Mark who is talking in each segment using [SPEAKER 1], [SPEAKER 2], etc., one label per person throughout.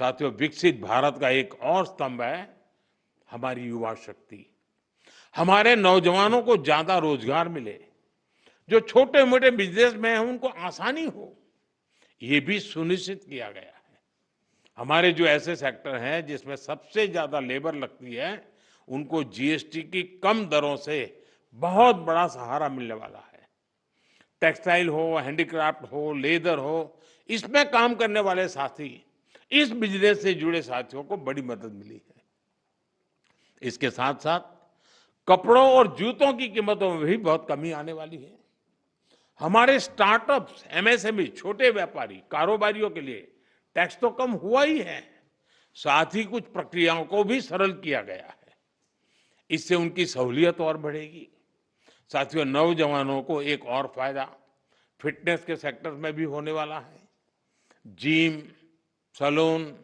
[SPEAKER 1] साथियों, विकसित भारत का एक और स्तंभ है हमारी युवा शक्ति। हमारे नौजवानों को ज्यादा रोजगार मिले, जो छोटे मोटे बिजनेस में हैं उनको आसानी हो, ये भी सुनिश्चित किया गया है। हमारे जो ऐसे सेक्टर हैं जिसमें सबसे ज्यादा लेबर लगती है, उनको जीएसटी की कम दरों से बहुत बड़ा सहारा मिलने वाला है। टेक्सटाइल हो, हैंडीक्राफ्ट हो, लेदर हो, इसमें काम करने वाले साथी, इस बिजनेस से जुड़े साथियों को बड़ी मदद मिली है। इसके साथ साथ कपड़ों और जूतों की कीमतों में भी बहुत कमी आने वाली है। हमारे स्टार्टअप्स, एमएसएमई, छोटे व्यापारी, कारोबारियों के लिए टैक्स तो कम हुआ ही है, साथ ही कुछ प्रक्रियाओं को भी सरल किया गया है। इससे उनकी सहूलियत और बढ़ेगी। साथियों, नौजवानों को एक और फायदा फिटनेस के सेक्टर में भी होने वाला है। जिम, सैलून,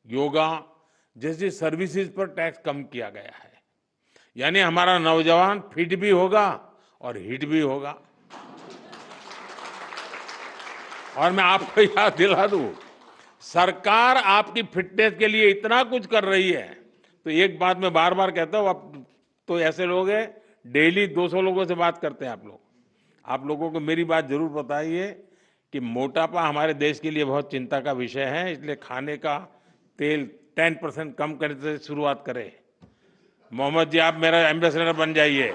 [SPEAKER 1] योगा जैसी सर्विसेज पर टैक्स कम किया गया है। यानी हमारा नौजवान फिट भी होगा और हिट भी होगा। और मैं आपको याद दिला दूं, सरकार आपकी फिटनेस के लिए इतना कुछ कर रही है, तो एक बात मैं बार बार कहता हूं, अब तो ऐसे लोग हैं डेली 200 लोगों से बात करते हैं आप लोगों को मेरी बात जरूर बताइए कि मोटापा हमारे देश के लिए बहुत चिंता का विषय है। इसलिए खाने का तेल 10% कम करने से शुरुआत करें। मोहम्मद जी, आप मेरा एम्बेसडर बन जाइए।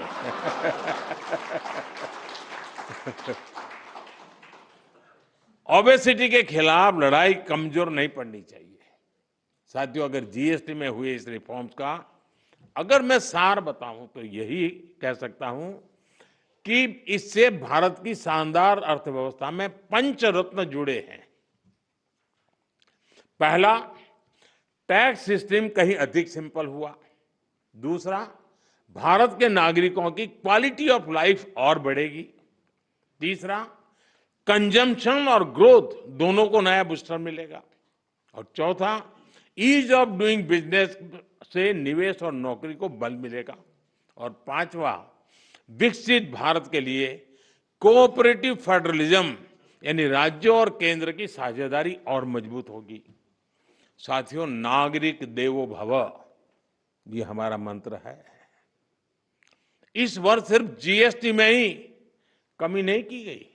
[SPEAKER 1] ओबेसिटी के खिलाफ लड़ाई कमजोर नहीं पड़नी चाहिए। साथियों, अगर जीएसटी में हुए इस रिफॉर्म्स का अगर मैं सार बताऊं तो यही कह सकता हूं कि इससे भारत की शानदार अर्थव्यवस्था में पंचरत्न जुड़े हैं। पहला, टैक्स सिस्टम कहीं अधिक सिंपल हुआ। दूसरा, भारत के नागरिकों की क्वालिटी ऑफ लाइफ और बढ़ेगी। तीसरा, कंजम्पशन और ग्रोथ दोनों को नया बूस्टर मिलेगा। और चौथा, ईज ऑफ डूइंग बिजनेस से निवेश और नौकरी को बल मिलेगा। और पांचवा, विकसित भारत के लिए कोऑपरेटिव फेडरलिज्म यानी राज्यों और केंद्र की साझेदारी और मजबूत होगी। साथियों, नागरिक देवो भव, ये हमारा मंत्र है। इस वर्ष सिर्फ जीएसटी में ही कमी नहीं की गई,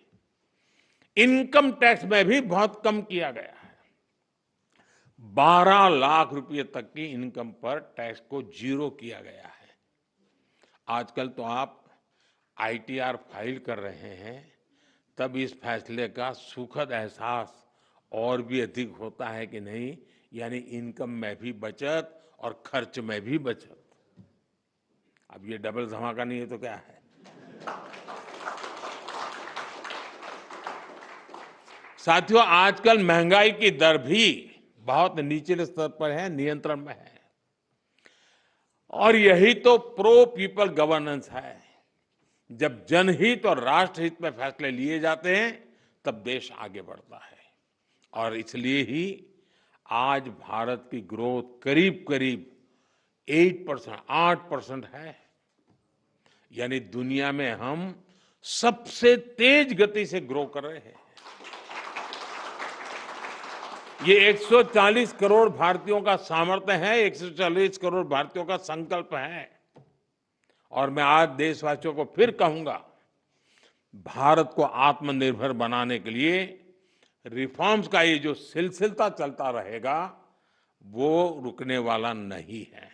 [SPEAKER 1] इनकम टैक्स में भी बहुत कम किया गया है। 12 लाख रुपए तक की इनकम पर टैक्स को जीरो किया गया है। आजकल तो आप आईटीआर फाइल कर रहे हैं, तब इस फैसले का सुखद एहसास और भी अधिक होता है कि नहीं, यानी इनकम में भी बचत और खर्च में भी बचत। अब ये डबल धमाका नहीं है तो क्या है। साथियों, आजकल महंगाई की दर भी बहुत निचले स्तर पर है, नियंत्रण में है। और यही तो प्रो पीपल गवर्नेंस है। जब जनहित और राष्ट्रहित में फैसले लिए जाते हैं, तब देश आगे बढ़ता है। और इसलिए ही आज भारत की ग्रोथ करीब करीब 8% है। यानी दुनिया में हम सबसे तेज गति से ग्रो कर रहे हैं। ये 140 करोड़ भारतीयों का सामर्थ्य है, 140 करोड़ भारतीयों का संकल्प है। और मैं आज देशवासियों को फिर कहूंगा, भारत को आत्मनिर्भर बनाने के लिए रिफॉर्म्स का ये जो सिलसिला चलता रहेगा, वो रुकने वाला नहीं है।